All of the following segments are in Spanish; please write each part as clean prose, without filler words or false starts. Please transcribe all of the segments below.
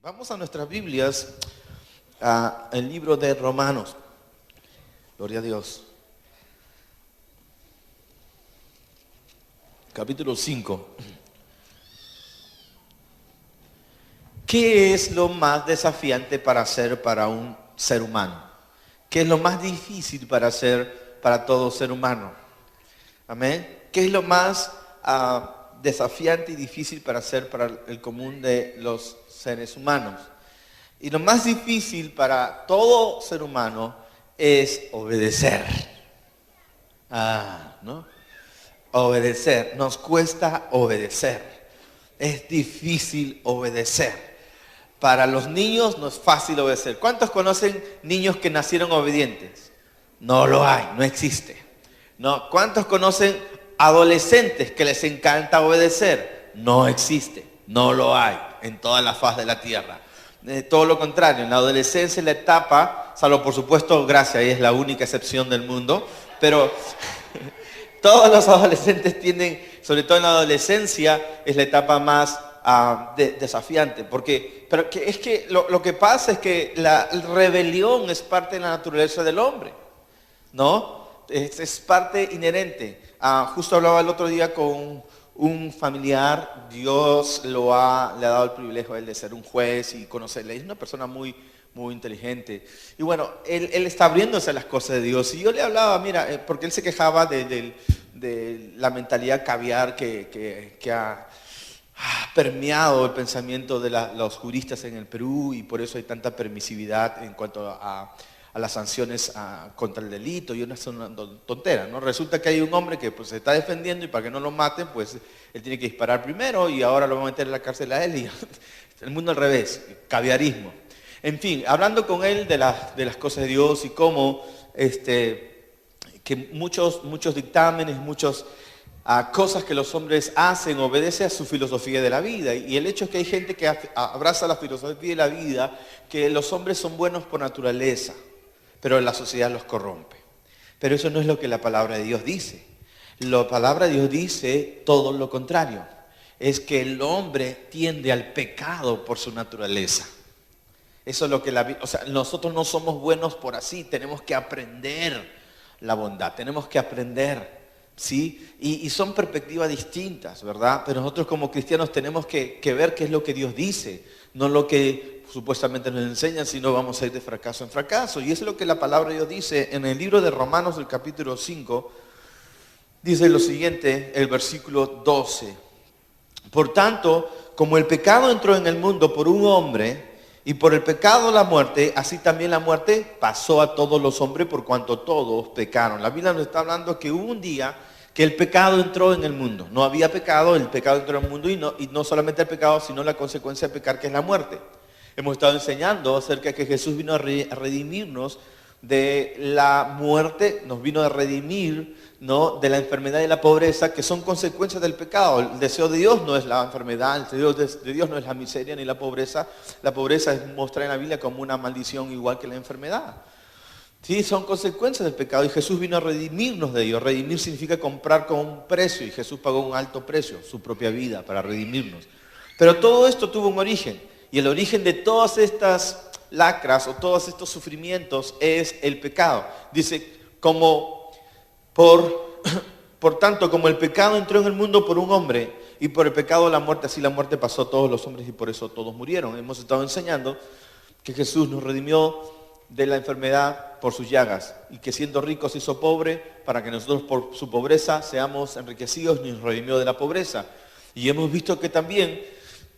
Vamos a nuestras Biblias, al libro de Romanos. Gloria a Dios. Capítulo 5. ¿Qué es lo más desafiante para hacer para un ser humano? ¿Qué es lo más difícil para hacer para todo ser humano? Amén. ¿Qué es lo más desafiante y difícil para hacer para el común de los seres humanos? Y lo más difícil para todo ser humano es obedecer. ¿No? Obedecer. Nos cuesta obedecer. Es difícil obedecer. Para los niños no es fácil obedecer. ¿Cuántos conocen niños que nacieron obedientes? No lo hay, no existe. ¿No? ¿Cuántos conocen adolescentes que les encanta obedecer? No existe, no lo hay en toda la faz de la tierra. Todo lo contrario, en la adolescencia es la etapa, salvo por supuesto Gracia, ella es la única excepción del mundo, pero todos los adolescentes tienen, sobre todo en la adolescencia, es la etapa más desafiante, pero es que lo que pasa es que la rebelión es parte de la naturaleza del hombre, ¿no? Es parte inherente. Justo hablaba el otro día con un familiar. Dios le ha dado el privilegio a él de ser un juez y conocerle. Es una persona muy, muy inteligente. Y bueno, él está abriéndose a las cosas de Dios. Y yo le hablaba, mira, porque él se quejaba de la mentalidad caviar que ha permeado el pensamiento de los juristas en el Perú, y por eso hay tanta permisividad en cuanto a las sanciones contra el delito, y una tontera, ¿no? Resulta que hay un hombre que pues, se está defendiendo, y para que no lo maten, pues él tiene que disparar primero, y ahora lo van a meter en la cárcel a él, y el mundo al revés, caviarismo. En fin, hablando con él de las cosas de Dios y cómo que muchos dictámenes, muchas cosas que los hombres hacen obedece a su filosofía de la vida, y el hecho es que hay gente que abraza la filosofía de la vida, que los hombres son buenos por naturaleza, pero la sociedad los corrompe. Pero eso no es lo que la palabra de Dios dice. La palabra de Dios dice todo lo contrario. Es que el hombre tiende al pecado por su naturaleza. Eso es lo que nosotros no somos buenos por así. Tenemos que aprender la bondad. Tenemos que aprender, ¿sí? Y son perspectivas distintas, ¿verdad? Pero nosotros como cristianos tenemos que ver qué es lo que Dios dice. No lo que supuestamente nos enseñan, sino vamos a ir de fracaso en fracaso. Y eso es lo que la palabra de Dios dice en el libro de Romanos, del capítulo 5, dice lo siguiente, el versículo 12. Por tanto, como el pecado entró en el mundo por un hombre, y por el pecado la muerte, así también la muerte pasó a todos los hombres por cuanto todos pecaron. La Biblia nos está hablando que hubo un día que el pecado entró en el mundo. No había pecado, el pecado entró en el mundo, y no solamente el pecado, sino la consecuencia de pecar, que es la muerte. Hemos estado enseñando acerca de que Jesús vino a redimirnos de la muerte, nos vino a redimir, ¿no?, de la enfermedad y la pobreza, que son consecuencias del pecado. El deseo de Dios no es la enfermedad, el deseo de Dios no es la miseria ni la pobreza. La pobreza es mostrada en la Biblia como una maldición igual que la enfermedad. Sí, son consecuencias del pecado, y Jesús vino a redimirnos de ello. Redimir significa comprar con un precio, y Jesús pagó un alto precio, su propia vida, para redimirnos. Pero todo esto tuvo un origen, y el origen de todas estas lacras o todos estos sufrimientos es el pecado. Dice, por tanto, como el pecado entró en el mundo por un hombre, y por el pecado la muerte, así la muerte pasó a todos los hombres, y por eso todos murieron. Hemos estado enseñando que Jesús nos redimió de la enfermedad por sus llagas, y que siendo rico se hizo pobre, para que nosotros por su pobreza seamos enriquecidos, y nos redimió de la pobreza. Y hemos visto que también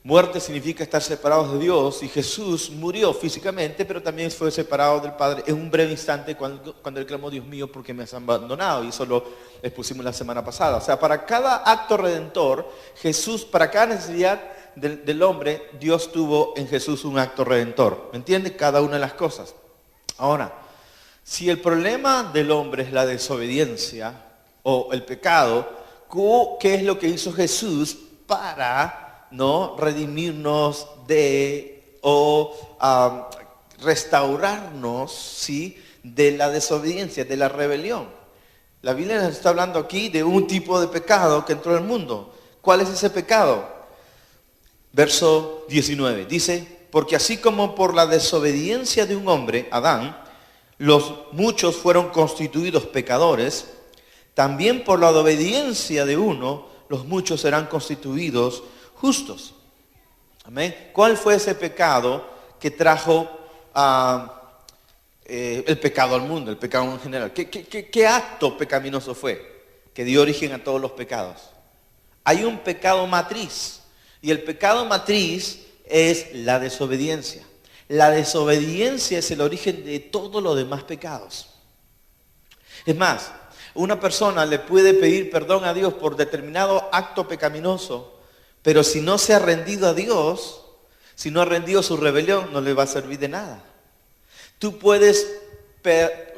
muerte significa estar separados de Dios, y Jesús murió físicamente, pero también fue separado del Padre en un breve instante cuando él clamó, Dios mío, ¿por qué me has abandonado? Y eso lo expusimos la semana pasada. O sea, para cada acto redentor, Jesús, para cada necesidad del hombre, Dios tuvo en Jesús un acto redentor. ¿Me entiende? Cada una de las cosas. Ahora, si el problema del hombre es la desobediencia o el pecado, ¿qué es lo que hizo Jesús para redimirnos restaurarnos, ¿sí?, de la desobediencia, de la rebelión? La Biblia nos está hablando aquí de un tipo de pecado que entró en el mundo. ¿Cuál es ese pecado? Verso 19, dice, Porque así como por la desobediencia de un hombre, Adán, los muchos fueron constituidos pecadores, también por la obediencia de uno, los muchos serán constituidos justos. Amén. ¿Cuál fue ese pecado que trajo el pecado al mundo, el pecado en general? ¿Qué acto pecaminoso fue que dio origen a todos los pecados? Hay un pecado matriz, y el pecado matriz es la desobediencia. La desobediencia es el origen de todos los demás pecados. Es más, una persona le puede pedir perdón a Dios por determinado acto pecaminoso, pero si no se ha rendido a Dios, si no ha rendido su rebelión, no le va a servir de nada.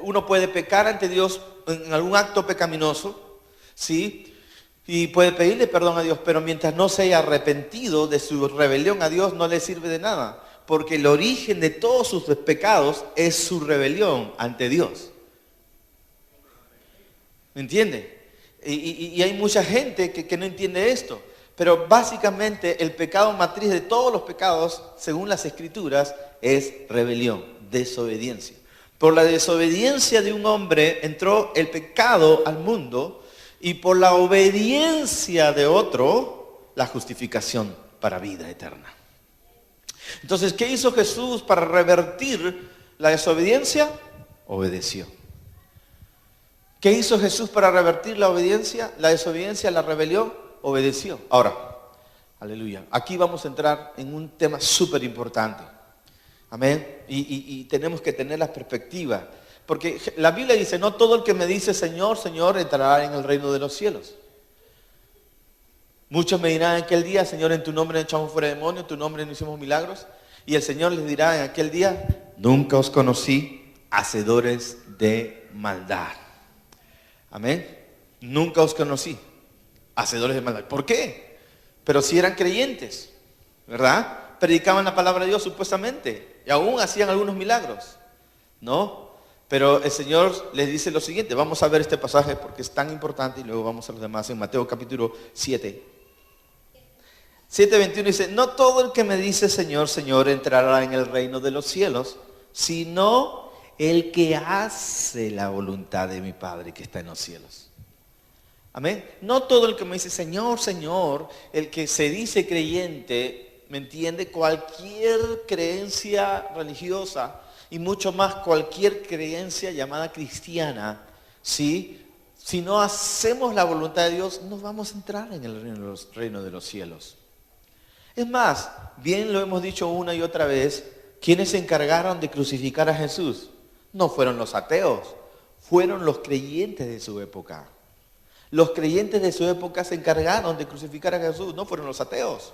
Uno puede pecar ante Dios en algún acto pecaminoso, ¿sí? Y puede pedirle perdón a Dios, pero mientras no se haya arrepentido de su rebelión a Dios, no le sirve de nada. Porque el origen de todos sus pecados es su rebelión ante Dios. ¿Me entiende? Y hay mucha gente que no entiende esto. Pero básicamente el pecado matriz de todos los pecados, según las Escrituras, es rebelión, desobediencia. Por la desobediencia de un hombre entró el pecado al mundo, y por la obediencia de otro, la justificación para vida eterna. Entonces, ¿qué hizo Jesús para revertir la desobediencia? Obedeció. ¿Qué hizo Jesús para revertir la obediencia, la desobediencia, la rebelión? Obedeció. Ahora, aleluya. Aquí vamos a entrar en un tema súper importante. Amén. Y tenemos que tener la perspectiva. Porque la Biblia dice, no todo el que me dice Señor, Señor, entrará en el reino de los cielos. Muchos me dirán en aquel día, Señor, en tu nombre echamos fuera demonios, en tu nombre no hicimos milagros. Y el Señor les dirá en aquel día, nunca os conocí, hacedores de maldad. Amén. Nunca os conocí, hacedores de maldad. ¿Por qué? Pero si eran creyentes, ¿verdad? Predicaban la palabra de Dios supuestamente. Y aún hacían algunos milagros, ¿no? Pero el Señor les dice lo siguiente. Vamos a ver este pasaje porque es tan importante y luego vamos a los demás en Mateo capítulo 7. 7:21 dice, no todo el que me dice Señor, Señor entrará en el reino de los cielos, sino el que hace la voluntad de mi Padre que está en los cielos. Amén. No todo el que me dice Señor, Señor, el que se dice creyente, ¿me entiende? Cualquier creencia religiosa y mucho más cualquier creencia llamada cristiana, ¿sí? Si no hacemos la voluntad de Dios, no vamos a entrar en el reino de los cielos. Es más, bien lo hemos dicho una y otra vez, ¿quiénes se encargaron de crucificar a Jesús? No fueron los ateos, fueron los creyentes de su época. Los creyentes de su época se encargaron de crucificar a Jesús, no fueron los ateos.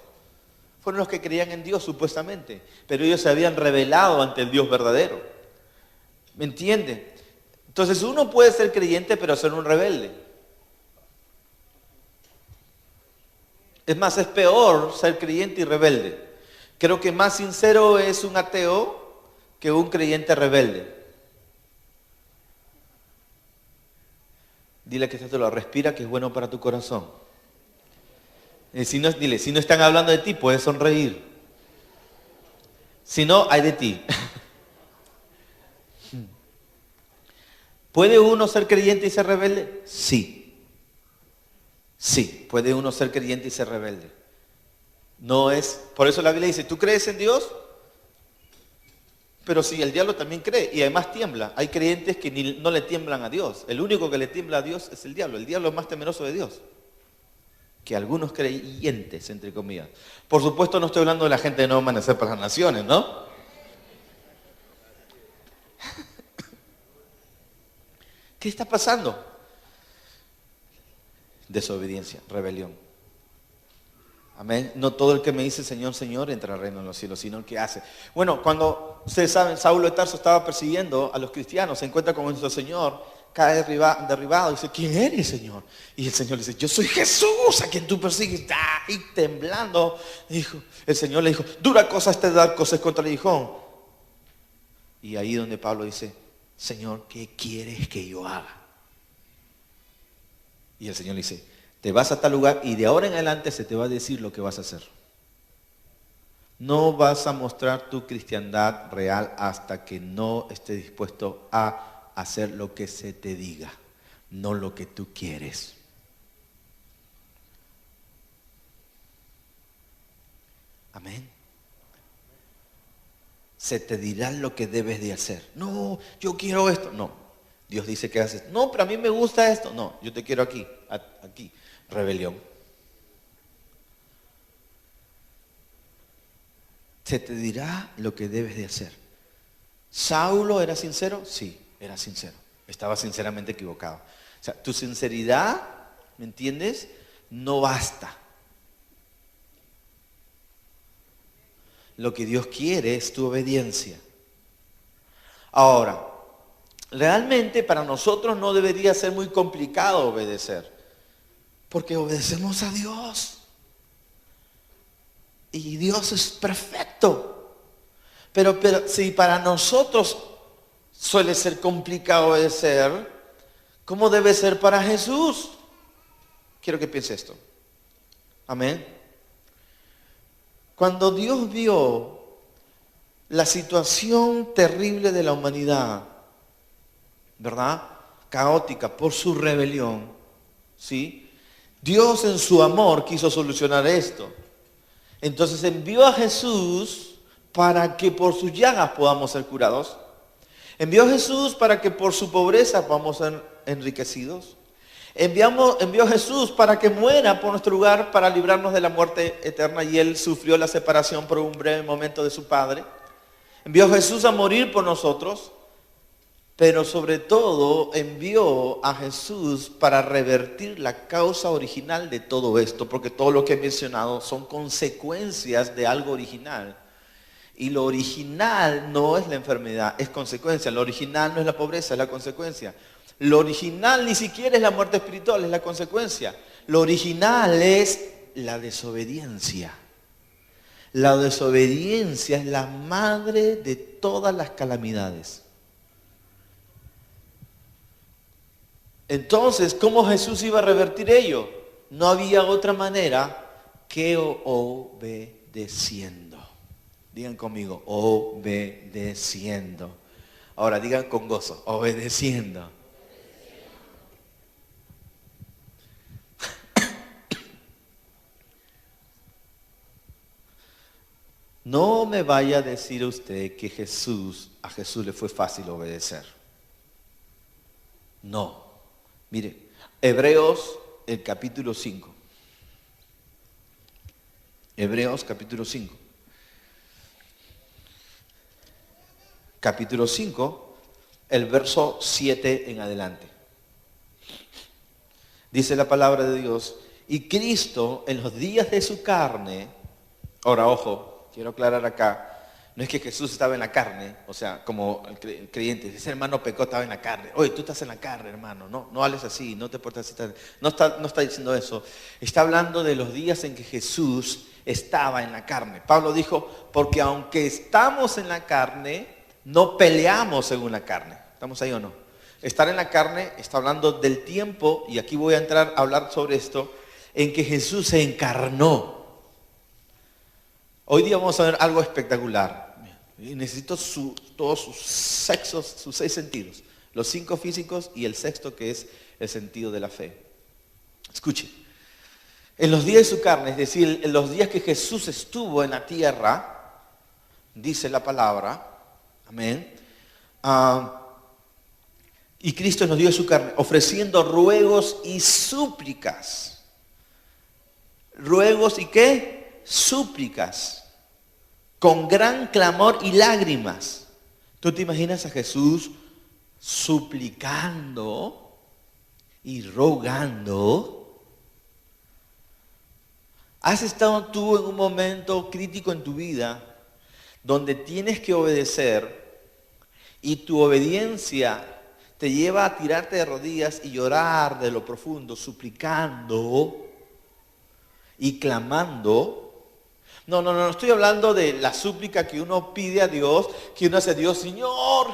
Fueron los que creían en Dios supuestamente, pero ellos se habían rebelado ante el Dios verdadero. ¿Me entienden? Entonces uno puede ser creyente pero ser un rebelde. Es más, es peor ser creyente y rebelde. Creo que más sincero es un ateo que un creyente rebelde. Dile que esto te lo respira, que es bueno para tu corazón. Dile, si no están hablando de ti, puedes sonreír. Si no, hay de ti. ¿Puede uno ser creyente y ser rebelde? Sí. Sí, puede uno ser creyente y ser rebelde. No es, por eso la Biblia dice, ¿tú crees en Dios? Pero sí, el diablo también cree y además tiembla. Hay creyentes que no le tiemblan a Dios. El único que le tiembla a Dios es el diablo. El diablo es más temeroso de Dios que algunos creyentes, entre comillas. Por supuesto no estoy hablando de la gente de Nuevo Amanecer para las Naciones, ¿no? ¿Qué está pasando? Desobediencia, rebelión. Amén. No todo el que me dice Señor, Señor entra al reino de los cielos, sino el que hace. Bueno, cuando ustedes saben, Saulo de Tarso estaba persiguiendo a los cristianos, se encuentra con nuestro Señor, cae derribado, y dice, ¿quién eres, Señor? Y el Señor le dice, yo soy Jesús a quien tú persigues. Y temblando, el Señor le dijo, dura cosa es dar cosas contra el aguijón. Y ahí donde Pablo dice, Señor, ¿qué quieres que yo haga? Y el Señor le dice, te vas a tal lugar y de ahora en adelante se te va a decir lo que vas a hacer. No vas a mostrar tu cristiandad real hasta que no estés dispuesto a hacer lo que se te diga, no lo que tú quieres. Amén. Se te dirá lo que debes de hacer. No, yo quiero esto. No, Dios dice que haces. No, pero a mí me gusta esto. No, yo te quiero aquí, aquí. Rebelión. Se te dirá lo que debes de hacer. ¿Saulo era sincero? Sí, era sincero. Estaba sinceramente equivocado. O sea, tu sinceridad, ¿me entiendes? No basta. Lo que Dios quiere es tu obediencia. Ahora, realmente para nosotros no debería ser muy complicado obedecer, porque obedecemos a Dios. Y Dios es perfecto. Pero si para nosotros suele ser complicado obedecer, ¿cómo debe ser para Jesús? Quiero que piense esto. Amén. Cuando Dios vio la situación terrible de la humanidad, ¿verdad? Caótica por su rebelión, ¿sí? Dios en su amor quiso solucionar esto. Entonces envió a Jesús para que por sus llagas podamos ser curados. Envió a Jesús para que por su pobreza podamos ser enriquecidos. Envió a Jesús para que muera por nuestro lugar, para librarnos de la muerte eterna. Y Él sufrió la separación por un breve momento de su Padre. Envió a Jesús a morir por nosotros. Pero sobre todo envió a Jesús para revertir la causa original de todo esto, porque todo lo que he mencionado son consecuencias de algo original. Y lo original no es la enfermedad, es consecuencia. Lo original no es la pobreza, es la consecuencia. Lo original ni siquiera es la muerte espiritual, es la consecuencia. Lo original es la desobediencia. La desobediencia es la madre de todas las calamidades. Entonces, ¿cómo Jesús iba a revertir ello? No había otra manera que obedeciendo. Digan conmigo, obedeciendo. Ahora digan con gozo, obedeciendo. No me vaya a decir usted que a Jesús le fue fácil obedecer. No. Mire, Hebreos, el capítulo 5. Hebreos, capítulo 5. Capítulo 5, el verso 7 en adelante. Dice la palabra de Dios, y Cristo en los días de su carne, ahora ojo, quiero aclarar acá, no es que Jesús estaba en la carne, o sea, como el creyente, ese hermano pecó, estaba en la carne. Oye, tú estás en la carne, hermano, no hables así, no te portas así. No está diciendo eso. Está hablando de los días en que Jesús estaba en la carne. Pablo dijo, porque aunque estamos en la carne, no peleamos según la carne. ¿Estamos ahí o no? Estar en la carne está hablando del tiempo, y aquí voy a entrar a hablar sobre esto, en que Jesús se encarnó. Hoy día vamos a ver algo espectacular. Y necesito todos sus 6 sentidos. Los 5 físicos y el 6º, que es el sentido de la fe. Escuche. En los días de su carne, es decir, en los días que Jesús estuvo en la tierra, dice la palabra, amén, y Cristo nos dio su carne, ofreciendo ruegos y súplicas. ¿Ruegos y qué? Súplicas. Con gran clamor y lágrimas. ¿Tú te imaginas a Jesús suplicando y rogando? ¿Has estado tú en un momento crítico en tu vida donde tienes que obedecer y tu obediencia te lleva a tirarte de rodillas y llorar de lo profundo, suplicando y clamando? No estoy hablando de la súplica que uno pide a Dios, que uno hace a Dios, Señor,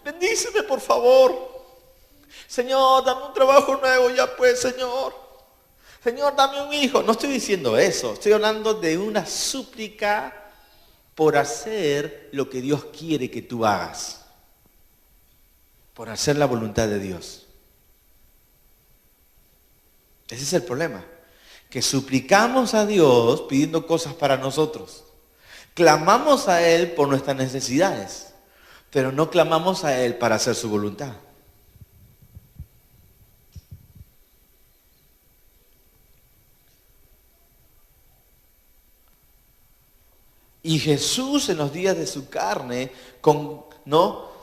bendíceme por favor. Señor, dame un trabajo nuevo ya pues, Señor. Señor, dame un hijo. No estoy diciendo eso, estoy hablando de una súplica por hacer lo que Dios quiere que tú hagas. Por hacer la voluntad de Dios. Ese es el problema. Que suplicamos a Dios pidiendo cosas para nosotros. Clamamos a Él por nuestras necesidades, pero no clamamos a Él para hacer su voluntad. Y Jesús en los días de su carne,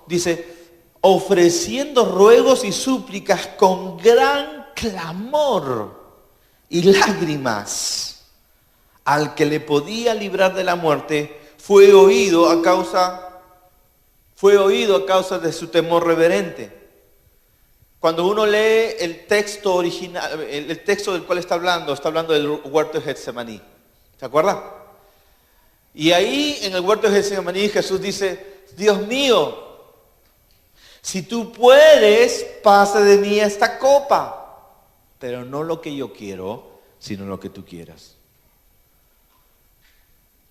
dice, ofreciendo ruegos y súplicas con gran clamor y lágrimas al que le podía librar de la muerte, fue oído a causa de su temor reverente. Cuando uno lee el texto original, el texto del cual está hablando del huerto de Getsemaní. ¿Se acuerda? Y ahí en el huerto de Getsemaní Jesús dice, Dios mío, si tú puedes, pasa de mí esta copa, pero no lo que yo quiero, sino lo que tú quieras.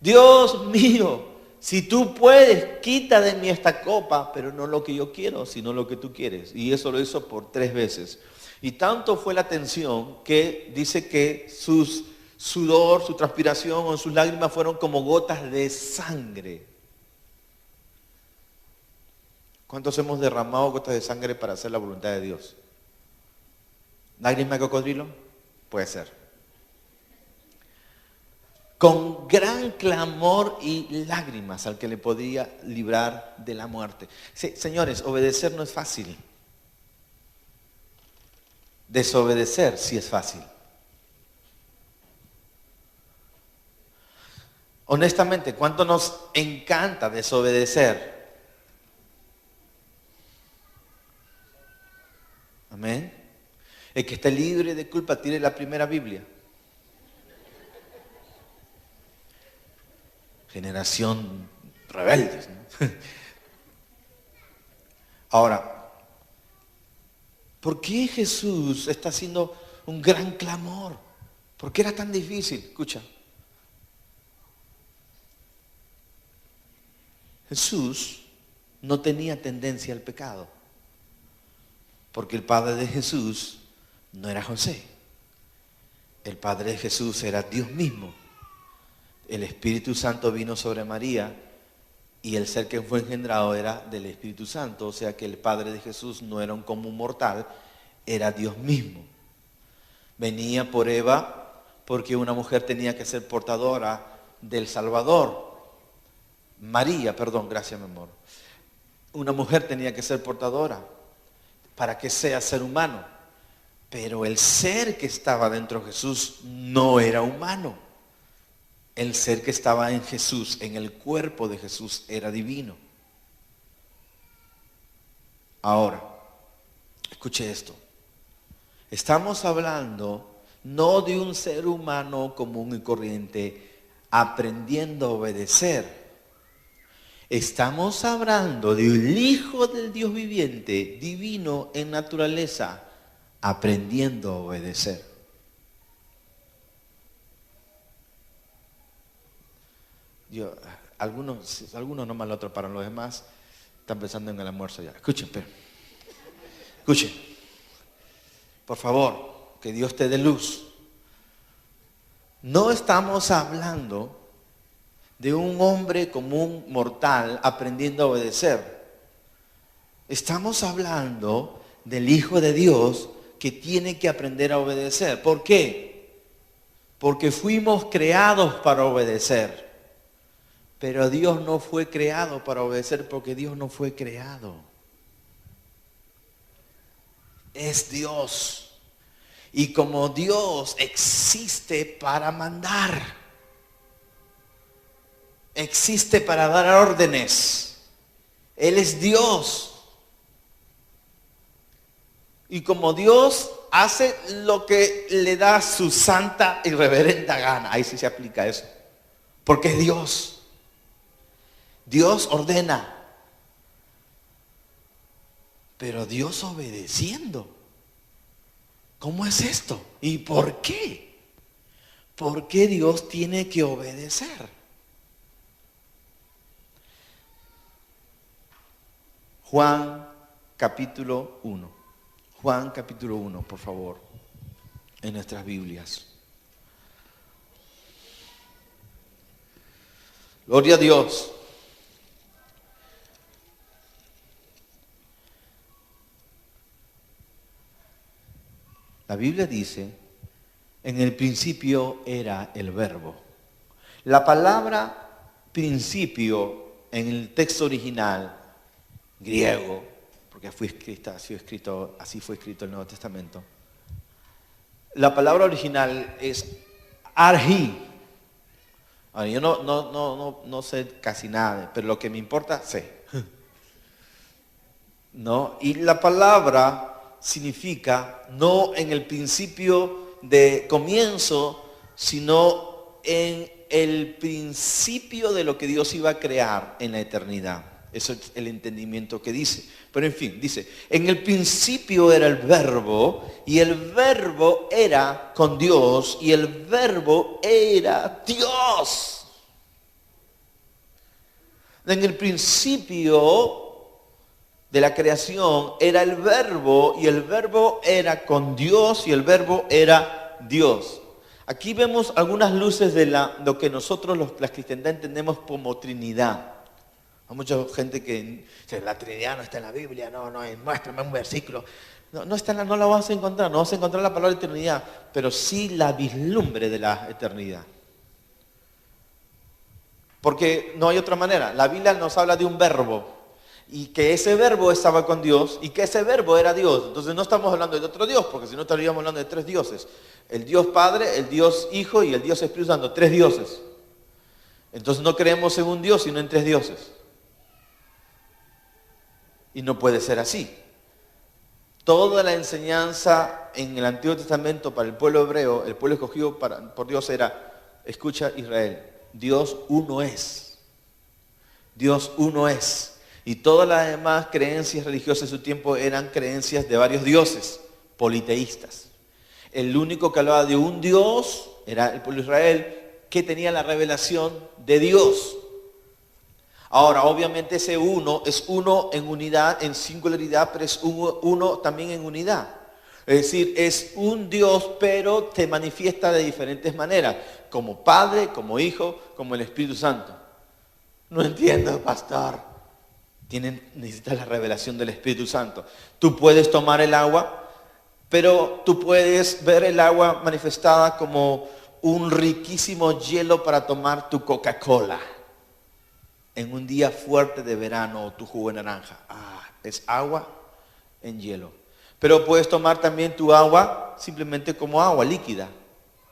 Dios mío, si tú puedes, quita de mí esta copa, pero no lo que yo quiero, sino lo que tú quieres. Y eso lo hizo por 3 veces. Y tanto fue la tensión que dice que sus sudor, su transpiración o sus lágrimas fueron como gotas de sangre. ¿Cuántos hemos derramado gotas de sangre para hacer la voluntad de Dios? ¿Lágrima de cocodrilo? Puede ser. Con gran clamor y lágrimas al que le podía librar de la muerte. Sí, señores, obedecer no es fácil. Desobedecer sí es fácil. Honestamente, ¿cuánto nos encanta desobedecer? Amén. El que esté libre de culpa, tire la primera Biblia. Generación rebeldes, ¿no? Ahora, ¿por qué Jesús está haciendo un gran clamor? ¿Por qué era tan difícil? Escucha. Jesús no tenía tendencia al pecado, porque el padre de Jesús no era José. El padre de Jesús era Dios mismo. El Espíritu Santo vino sobre María y el ser que fue engendrado era del Espíritu Santo, o sea que el padre de Jesús no era un común mortal, era Dios mismo. Venía por Eva porque una mujer tenía que ser portadora del Salvador. Gracias mi amor. Una mujer tenía que ser portadora para que sea ser humano. Pero el ser que estaba dentro de Jesús no era humano. El ser que estaba en Jesús, en el cuerpo de Jesús, era divino. Ahora, escuche esto. Estamos hablando no de un ser humano común y corriente aprendiendo a obedecer. Estamos hablando de un hijo del Dios viviente, divino en naturaleza, aprendiendo a obedecer. Algunos nomás lo atraparon, los demás están pensando en el almuerzo ya. Escuchen, por favor, que Dios te dé luz. No estamos hablando de un hombre común mortal aprendiendo a obedecer. Estamos hablando del Hijo de Dios que tiene que aprender a obedecer. ¿Por qué? Porque fuimos creados para obedecer. Pero Dios no fue creado para obedecer porque Dios no fue creado. Es Dios. Y como Dios existe para mandar, existe para dar órdenes. Él es Dios. Y como Dios hace lo que le da su santa y reverenda gana. Ahí sí se aplica eso. Porque es Dios. Dios ordena. Pero Dios obedeciendo. ¿Cómo es esto? ¿Y por qué? ¿Por qué Dios tiene que obedecer? Juan capítulo 1. Juan capítulo 1, por favor, en nuestras Biblias. Gloria a Dios. La Biblia dice, en el principio era el verbo. La palabra principio en el texto original griego, porque así fue escrito el Nuevo Testamento. La palabra original es arhi. Ahora, yo no sé casi nada, pero lo que me importa, sé. ¿No? Y la palabra significa no en el principio de comienzo, sino en el principio de lo que Dios iba a crear en la eternidad. Eso es el entendimiento que dice. Pero en fin, dice, en el principio era el verbo, y el verbo era con Dios, y el verbo era Dios. En el principio de la creación era el verbo, y el verbo era con Dios, y el verbo era Dios. Aquí vemos algunas luces de lo que nosotros la cristiandad entendemos como Trinidad. Hay mucha gente que dice, la Trinidad no está en la Biblia, muéstrame un versículo. No la vas a encontrar, no vas a encontrar la palabra eternidad, pero sí la vislumbre de la eternidad. Porque no hay otra manera. La Biblia nos habla de un verbo, y que ese verbo estaba con Dios, y que ese verbo era Dios. Entonces no estamos hablando de otro Dios, porque si no estaríamos hablando de tres dioses. El Dios Padre, el Dios Hijo y el Dios Espíritu Santo, tres dioses. Entonces no creemos en un Dios, sino en tres dioses. Y no puede ser así. Toda la enseñanza en el Antiguo Testamento para el pueblo hebreo, el pueblo escogido por Dios era, escucha Israel, Dios uno es. Dios uno es. Y todas las demás creencias religiosas de su tiempo eran creencias de varios dioses, politeístas. El único que hablaba de un Dios era el pueblo de Israel, que tenía la revelación de Dios. Ahora, obviamente ese uno es uno en unidad, en singularidad, pero es uno también en unidad. Es decir, es un Dios, pero te manifiesta de diferentes maneras, como Padre, como Hijo, como el Espíritu Santo. No entiendo, pastor. Necesitas la revelación del Espíritu Santo. Tú puedes tomar el agua, pero tú puedes ver el agua manifestada como un riquísimo hielo para tomar tu Coca-Cola en un día fuerte de verano, o tu jugo de naranja. Es agua en hielo. Pero puedes tomar también tu agua simplemente como agua líquida,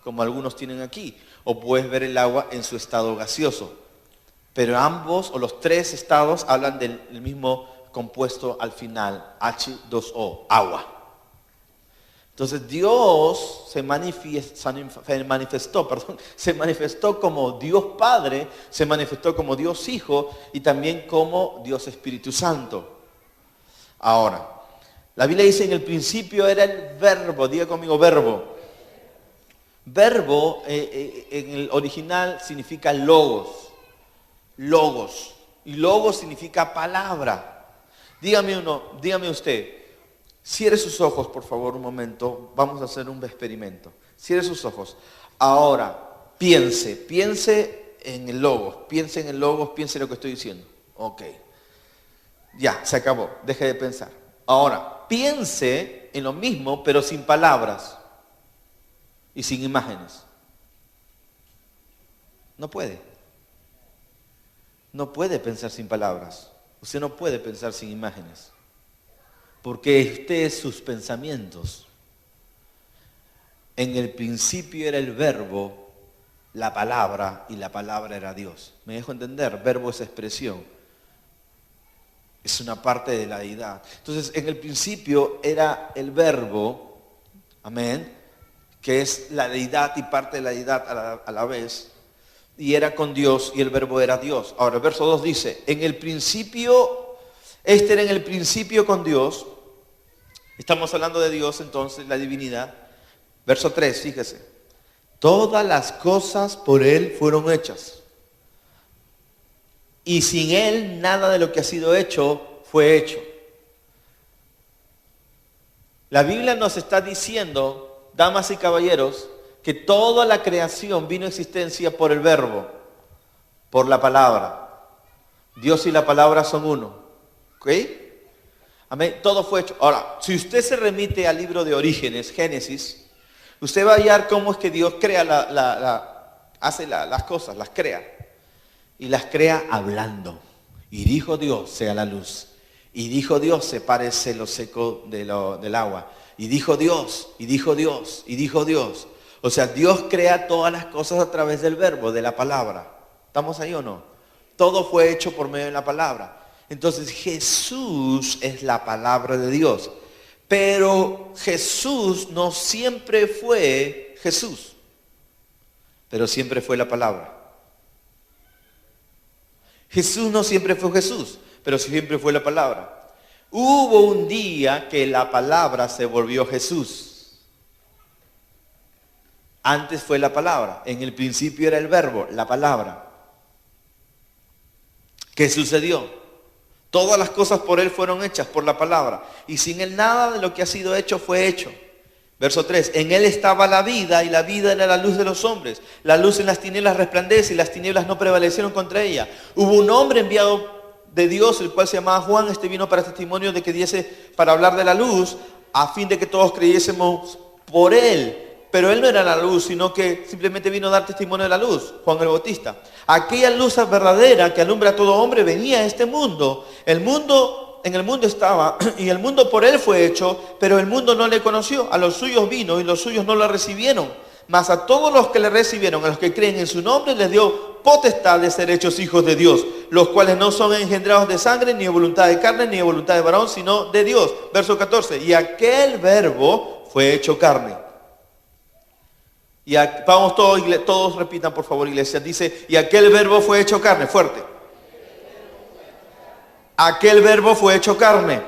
como algunos tienen aquí. O puedes ver el agua en su estado gaseoso. Pero ambos, o los tres estados, hablan del mismo compuesto al final, H2O, agua. Entonces Dios se manifestó como Dios Padre, se manifestó como Dios Hijo y también como Dios Espíritu Santo. Ahora, la Biblia dice en el principio era el verbo, diga conmigo verbo. Verbo en el original significa logos, y logos significa palabra. Dígame usted. Cierre sus ojos, por favor, un momento. Vamos a hacer un experimento. Cierre sus ojos. Ahora, piense en el logos. Piense en lo que estoy diciendo. Ok. Ya, se acabó. Deje de pensar. Ahora, piense en lo mismo, pero sin palabras y sin imágenes. No puede. No puede pensar sin palabras. Usted no puede pensar sin imágenes. Porque sus pensamientos. En el principio era el verbo, la palabra, y la palabra era Dios. ¿Me dejo entender? Verbo es expresión. Es una parte de la deidad. Entonces, en el principio era el verbo, amén, que es la deidad y parte de la deidad a la vez, y era con Dios, y el verbo era Dios. Ahora, el verso 2 dice, en el principio, era en el principio con Dios. Estamos hablando de Dios entonces, la divinidad. Verso 3, fíjese. Todas las cosas por Él fueron hechas. Y sin Él nada de lo que ha sido hecho fue hecho. La Biblia nos está diciendo, damas y caballeros, que toda la creación vino a existencia por el verbo, por la palabra. Dios y la palabra son uno. ¿Ok? Amén. Todo fue hecho. Ahora, si usted se remite al libro de Orígenes, Génesis, usted va a hallar cómo es que Dios crea hace las cosas, las crea. Y las crea hablando. Y dijo Dios, sea la luz. Y dijo Dios, sepárese lo seco del agua. Y dijo Dios, y dijo Dios, y dijo Dios. O sea, Dios crea todas las cosas a través del verbo, de la palabra. ¿Estamos ahí o no? Todo fue hecho por medio de la palabra. Entonces Jesús es la palabra de Dios. Pero Jesús no siempre fue Jesús. Pero siempre fue la palabra. Jesús no siempre fue Jesús, pero siempre fue la palabra. Hubo un día que la palabra se volvió Jesús. Antes fue la palabra. En el principio era el verbo, la palabra. ¿Qué sucedió? Todas las cosas por Él fueron hechas, por la palabra. Y sin Él nada de lo que ha sido hecho fue hecho. Verso 3, en Él estaba la vida y la vida era la luz de los hombres. La luz en las tinieblas resplandece y las tinieblas no prevalecieron contra ella. Hubo un hombre enviado de Dios, el cual se llamaba Juan. Este vino para testimonio de que diese para hablar de la luz, a fin de que todos creyésemos por Él. Pero Él no era la luz, sino que simplemente vino a dar testimonio de la luz, Juan el Bautista. Aquella luz verdadera que alumbra a todo hombre venía a este mundo. En el mundo estaba, y el mundo por Él fue hecho, pero el mundo no le conoció. A los suyos vino, y los suyos no le recibieron. Mas a todos los que le recibieron, a los que creen en su nombre, les dio potestad de ser hechos hijos de Dios, los cuales no son engendrados de sangre, ni de voluntad de carne, ni de voluntad de varón, sino de Dios. Verso 14, y aquel verbo fue hecho carne. Y vamos todos repitan por favor, iglesia. Dice, y aquel verbo fue hecho carne, fuerte. Aquel verbo fue hecho carne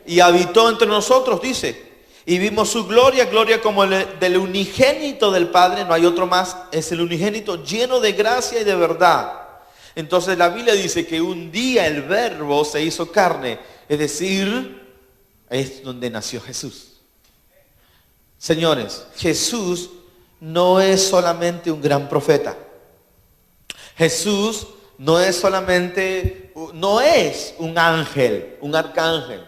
y habitó entre nosotros, dice, y vimos su gloria, gloria como del unigénito del Padre, no hay otro más, es el unigénito lleno de gracia y de verdad. Entonces la Biblia dice que un día el verbo se hizo carne, es decir, es donde nació Jesús. Señores, Jesús no es solamente un gran profeta. Jesús no es un ángel, un arcángel.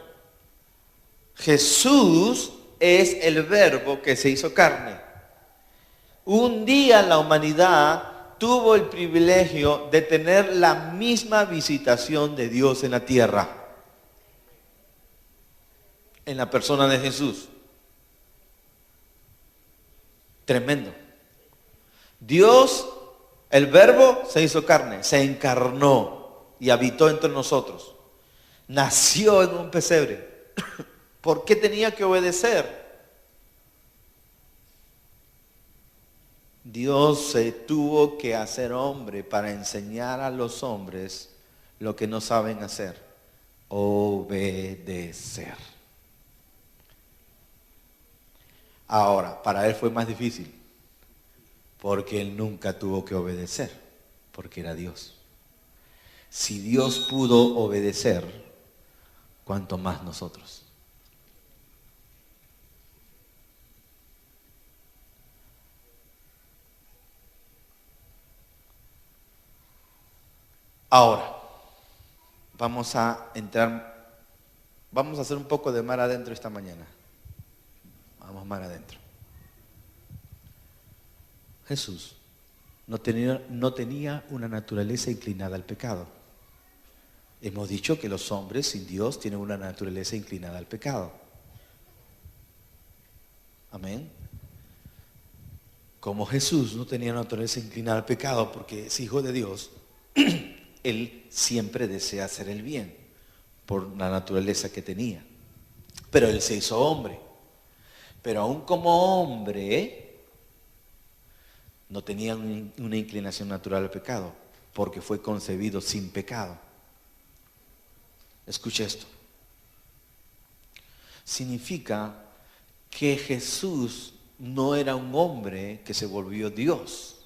Jesús es el verbo que se hizo carne. Un día la humanidad tuvo el privilegio de tener la misma visitación de Dios en la tierra, en la persona de Jesús. Tremendo. Dios, el verbo se hizo carne, se encarnó y habitó entre nosotros. Nació en un pesebre. ¿Por qué tenía que obedecer? Dios se tuvo que hacer hombre para enseñar a los hombres lo que no saben hacer: obedecer. Ahora, para Él fue más difícil, porque Él nunca tuvo que obedecer, porque era Dios. Si Dios pudo obedecer, ¿cuánto más nosotros? Ahora, vamos a hacer un poco de mar adentro esta mañana. Vamos mar adentro. Jesús no tenía una naturaleza inclinada al pecado. Hemos dicho que los hombres sin Dios tienen una naturaleza inclinada al pecado. Amén. Como Jesús no tenía una naturaleza inclinada al pecado porque es hijo de Dios, Él siempre desea hacer el bien por la naturaleza que tenía. Pero Él se hizo hombre. Pero aún como hombre, no tenía una inclinación natural al pecado, porque fue concebido sin pecado. Escuche esto. Significa que Jesús no era un hombre que se volvió Dios.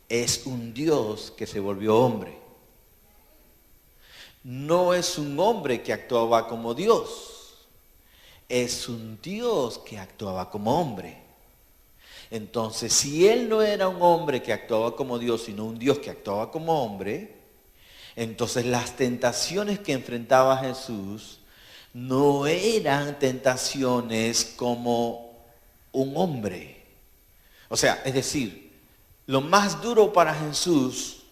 Es un Dios que se volvió hombre. no es un hombre que actuaba como Dios, es un Dios que actuaba como hombre. Entonces, si él no era un hombre que actuaba como Dios, sino un Dios que actuaba como hombre, entonces las tentaciones que enfrentaba Jesús no eran tentaciones como un hombre. O sea, es decir, lo más duro para Jesús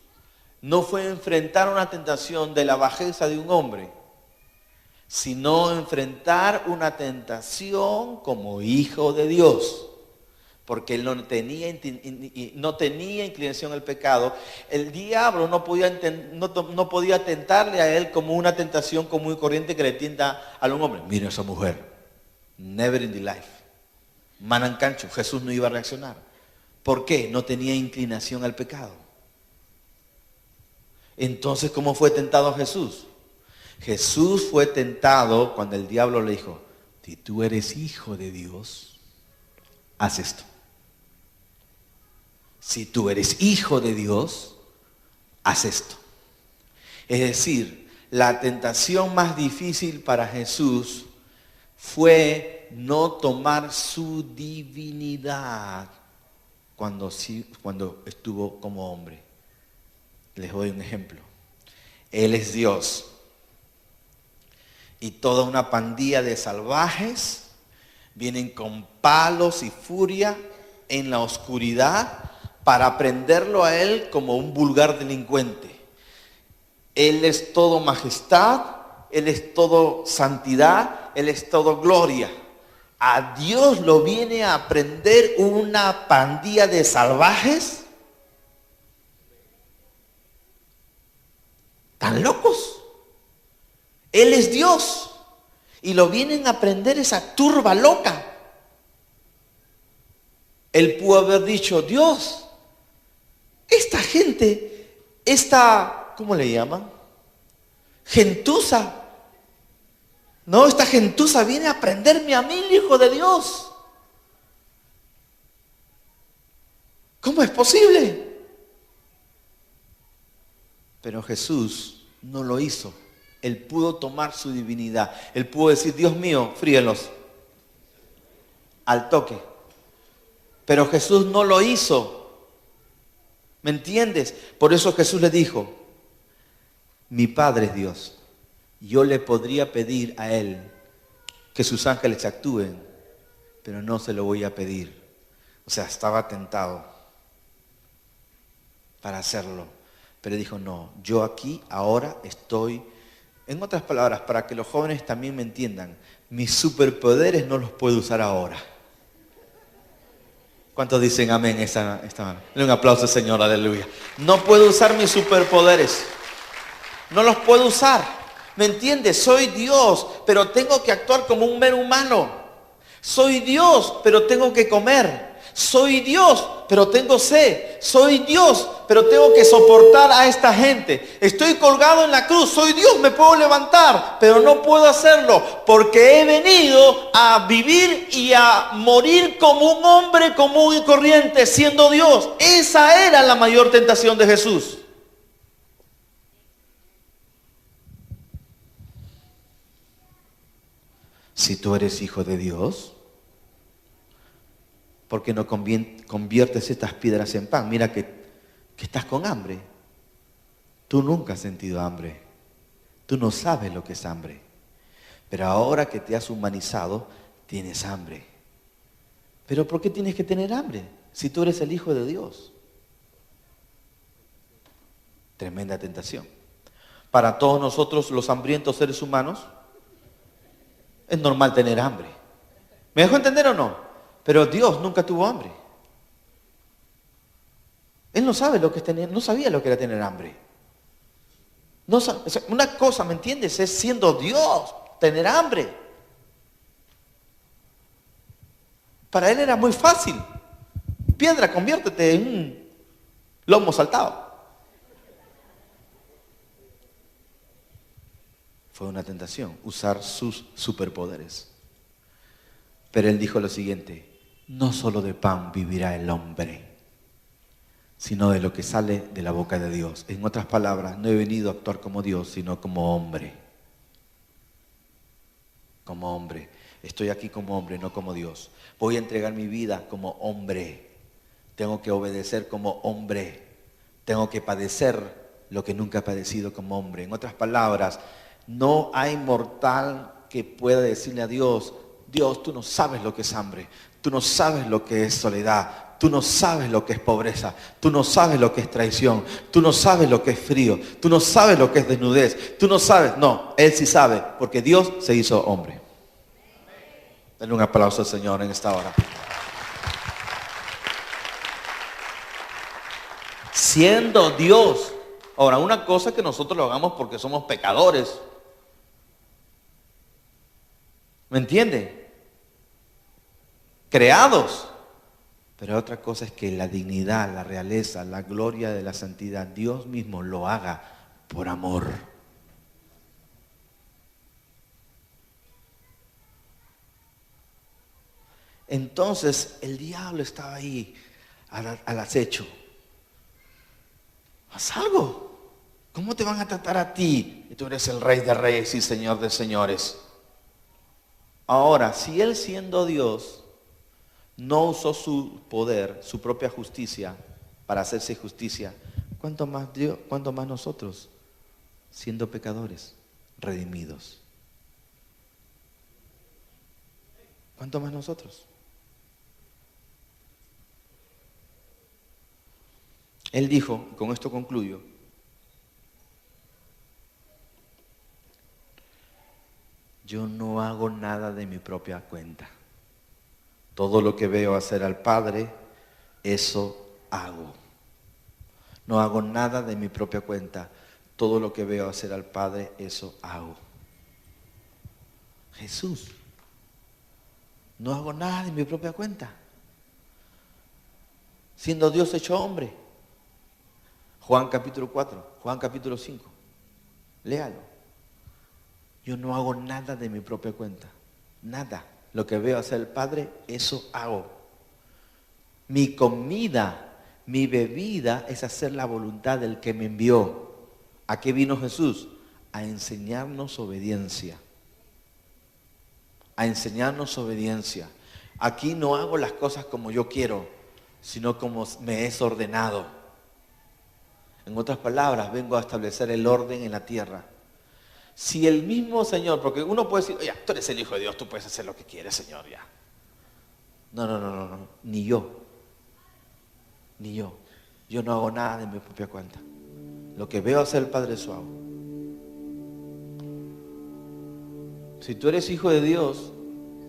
no fue enfrentar una tentación de la bajeza de un hombre, sino enfrentar una tentación como hijo de Dios. Porque él no tenía inclinación al pecado. El diablo no podía tentarle a él como una tentación común y corriente que le tienta a un hombre. Mira esa mujer. Never in the life. Manancancho. Jesús no iba a reaccionar. ¿Por qué? No tenía inclinación al pecado. Entonces, ¿cómo fue tentado Jesús? Jesús fue tentado cuando el diablo le dijo, si tú eres hijo de Dios, haz esto. Si tú eres hijo de Dios, haz esto. Es decir, la tentación más difícil para Jesús fue no tomar su divinidad cuando estuvo como hombre. Les doy un ejemplo. Él es Dios. Y toda una pandilla de salvajes vienen con palos y furia en la oscuridad para prenderlo a él como un vulgar delincuente. Él es todo majestad, él es todo santidad, él es todo gloria. A Dios lo viene a prender una pandilla de salvajes. ¿Tan locos? Él es Dios y lo vienen a prender esa turba loca. Él pudo haber dicho, Dios, esta gente, ¿cómo le llaman? Gentuza. No, esta gentuza viene a prenderme a mí, el Hijo de Dios. ¿Cómo es posible? Pero Jesús no lo hizo. Él pudo tomar su divinidad. Él pudo decir, Dios mío, fríelos. Al toque. Pero Jesús no lo hizo. ¿Me entiendes? Por eso Jesús le dijo, mi Padre es Dios. Yo le podría pedir a Él que sus ángeles actúen, pero no se lo voy a pedir. O sea, estaba tentado para hacerlo. Pero dijo, no, yo aquí ahora estoy, en otras palabras, para que los jóvenes también me entiendan, mis superpoderes no los puedo usar ahora. ¿Cuántos dicen amén esta mano? Dale un aplauso, Señor, aleluya. No puedo usar mis superpoderes. No los puedo usar. ¿Me entiendes? Soy Dios, pero tengo que actuar como un mero humano. Soy Dios, pero tengo que comer. Soy Dios, pero tengo sed. Soy Dios, pero tengo que soportar a esta gente. Estoy colgado en la cruz. Soy Dios, me puedo levantar, pero no puedo hacerlo porque he venido a vivir y a morir como un hombre común y corriente, siendo Dios. Esa era la mayor tentación de Jesús. Si tú eres hijo de Dios, ¿por qué no conviertes estas piedras en pan? Mira que estás con hambre. Tú nunca has sentido hambre. Tú no sabes lo que es hambre. Pero ahora que te has humanizado, tienes hambre. ¿Pero por qué tienes que tener hambre si tú eres el Hijo de Dios? Tremenda tentación. Para todos nosotros, los hambrientos seres humanos, es normal tener hambre. ¿Me dejó entender o no? Pero Dios nunca tuvo hambre. Él no sabe lo que es tener, no sabía lo que era tener hambre. No, una cosa, ¿me entiendes? Es siendo Dios, tener hambre. Para él era muy fácil. Piedra, conviértete en un lomo saltado. Fue una tentación usar sus superpoderes. Pero él dijo lo siguiente: no solo de pan vivirá el hombre, sino de lo que sale de la boca de Dios. En otras palabras, no he venido a actuar como Dios, sino como hombre. Como hombre. Estoy aquí como hombre, no como Dios. Voy a entregar mi vida como hombre. Tengo que obedecer como hombre. Tengo que padecer lo que nunca he padecido como hombre. En otras palabras, no hay mortal que pueda decirle a Dios: Dios, tú no sabes lo que es hambre. Tú no sabes lo que es soledad. Tú no sabes lo que es pobreza. Tú no sabes lo que es traición. Tú no sabes lo que es frío. Tú no sabes lo que es desnudez. Tú no sabes. No, Él sí sabe, porque Dios se hizo hombre. Denle un aplauso al Señor en esta hora. Siendo Dios. Ahora, una cosa es que nosotros lo hagamos porque somos pecadores. ¿Me entiende? Creados. Pero otra cosa es que la dignidad, la realeza, la gloria de la santidad, Dios mismo lo haga por amor. Entonces el diablo estaba ahí al acecho. Haz algo. ¿Cómo te van a tratar a ti? Y tú eres el Rey de Reyes y Señor de Señores. Ahora, si Él siendo Dios no usó su poder, su propia justicia para hacerse justicia, ¿cuánto más Dios, cuánto más nosotros, siendo pecadores, redimidos? ¿Cuánto más nosotros? Él dijo, y con esto concluyo: yo no hago nada de mi propia cuenta. Todo lo que veo hacer al Padre, eso hago. No hago nada de mi propia cuenta. Todo lo que veo hacer al Padre, eso hago. Jesús. No hago nada de mi propia cuenta. Siendo Dios hecho hombre. Juan capítulo 4, Juan capítulo 5. Léalo. Yo no hago nada de mi propia cuenta. Nada. Lo que veo hacer el Padre, eso hago. Mi comida, mi bebida es hacer la voluntad del que me envió. ¿A qué vino Jesús? A enseñarnos obediencia. A enseñarnos obediencia. Aquí no hago las cosas como yo quiero, sino como me es ordenado. En otras palabras, vengo a establecer el orden en la tierra. Si el mismo Señor, porque uno puede decir: oye, tú eres el Hijo de Dios, tú puedes hacer lo que quieres, Señor, ya. No, ni yo. Ni yo. Yo no hago nada de mi propia cuenta. Lo que veo hacer el Padre, eso hago. Si tú eres hijo de Dios,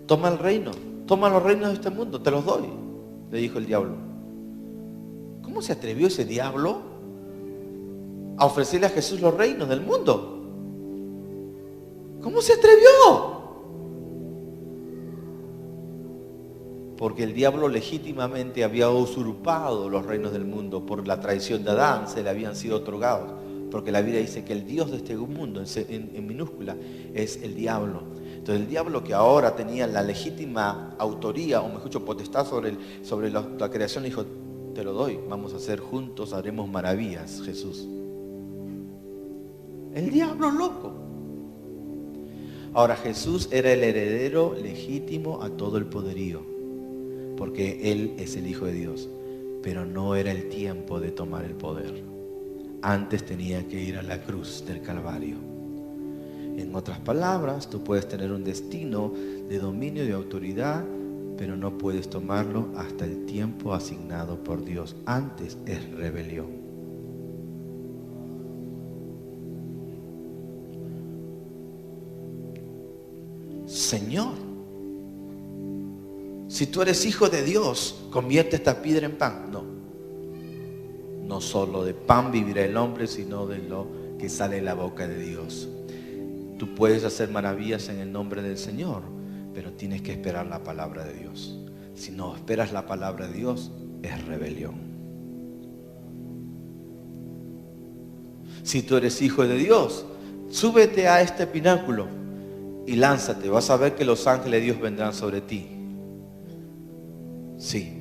toma el reino. Toma los reinos de este mundo, te los doy, le dijo el diablo. ¿Cómo se atrevió ese diablo a ofrecerle a Jesús los reinos del mundo? ¿Cómo se atrevió? Porque el diablo legítimamente había usurpado los reinos del mundo por la traición de Adán, se le habían sido otorgados. Porque la Biblia dice que el Dios de este mundo, en minúscula, es el diablo. Entonces el diablo, que ahora tenía la legítima autoría, o mejor dicho, potestad sobre la creación, le dijo: te lo doy, vamos a hacer juntos, haremos maravillas, Jesús. El diablo loco. Ahora, Jesús era el heredero legítimo a todo el poderío, porque Él es el Hijo de Dios. Pero no era el tiempo de tomar el poder. Antes tenía que ir a la cruz del Calvario. En otras palabras, tú puedes tener un destino de dominio, de autoridad, pero no puedes tomarlo hasta el tiempo asignado por Dios. Antes es rebelión. Señor, si tú eres hijo de Dios, convierte esta piedra en pan. No solo de pan vivirá el hombre, sino de lo que sale de la boca de Dios. Tú puedes hacer maravillas en el nombre del Señor, pero tienes que esperar la palabra de Dios. Si no esperas la palabra de Dios, es rebelión. Si tú eres hijo de Dios, súbete a este pináculo y lánzate. Vas a ver que los ángeles de Dios vendrán sobre ti. Sí,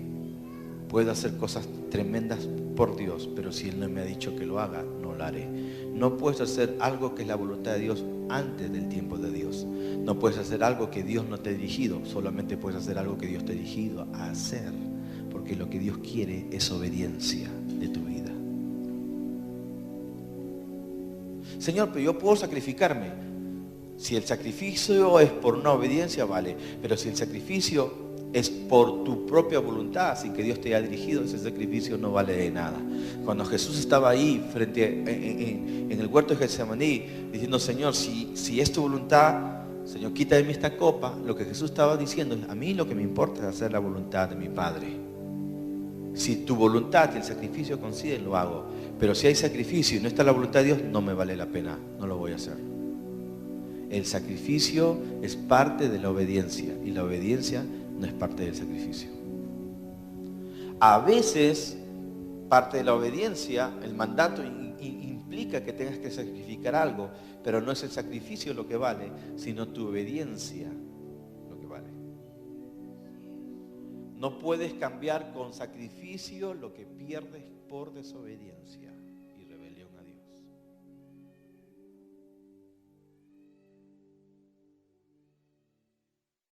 Puedo hacer cosas tremendas por Dios, pero si Él no me ha dicho que lo haga, no lo haré. No puedes hacer algo que es la voluntad de Dios antes del tiempo de Dios. No puedes hacer algo que Dios no te ha dirigido. Solamente puedes hacer algo que Dios te ha dirigido a hacer. Porque lo que Dios quiere es obediencia de tu vida. Señor, pero yo puedo sacrificarme. Si el sacrificio es por una obediencia, vale. Pero si el sacrificio es por tu propia voluntad, sin que Dios te haya dirigido, ese sacrificio no vale de nada. Cuando Jesús estaba ahí en el huerto de Getsemaní, diciendo, Señor, si es tu voluntad, Señor, quita de mí esta copa, lo que Jesús estaba diciendo es, a mí lo que me importa es hacer la voluntad de mi Padre. Si tu voluntad y el sacrificio coinciden, lo hago. Pero si hay sacrificio y no está la voluntad de Dios, no me vale la pena, no lo voy a hacer. El sacrificio es parte de la obediencia y la obediencia no es parte del sacrificio. A veces, parte de la obediencia, el mandato implica que tengas que sacrificar algo, pero no es el sacrificio lo que vale, sino tu obediencia lo que vale. No puedes cambiar con sacrificio lo que pierdes por desobediencia.